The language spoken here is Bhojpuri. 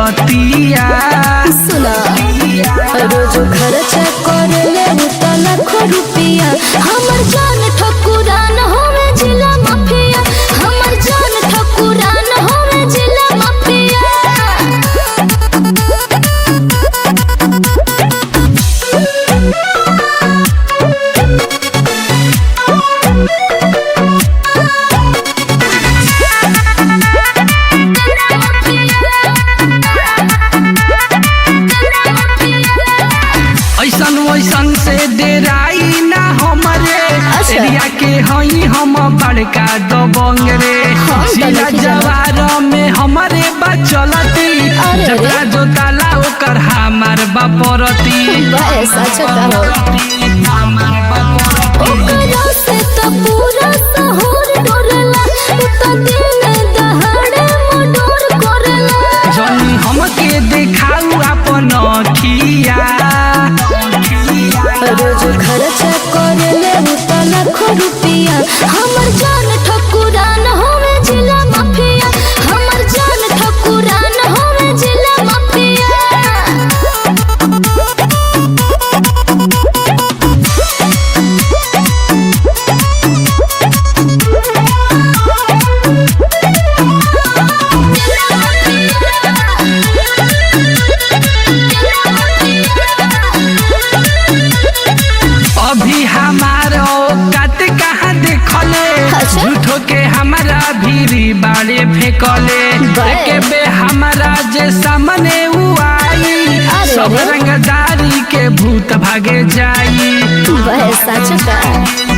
रतिया सुना रोज खर्चा करले उता लाखों रुपया हमर जान ठकुरान होवे जिला माफिया हमर जान ठकुरान होवे जिला माफिया ऐसन वैसन से डेराई ना हमरे एरिया के हई हम बड़का दबंग रे सिला जवार में हमारे बचलती जकरा जो ताला ओकर हमार बापरती ऐसा चका हो ओकरा से तो पूरा शहर डरेला तो दिन दहाड़े मर्डर करेला जनी हमके देखाऊ अपन अखिया रोज खर्चा करले उता लाखों रुपया हमर जान ठकुरान होवे जिला माफिया हमर जान ठकुरान होवे जिला माफिया अभी हमारा औकात कहाँ देखले झूठो के हमारा भीरी बाड़े फेंकले के बे हमारा जे सामने आई सब रंगदारी के भूत भागे जाई वह सच का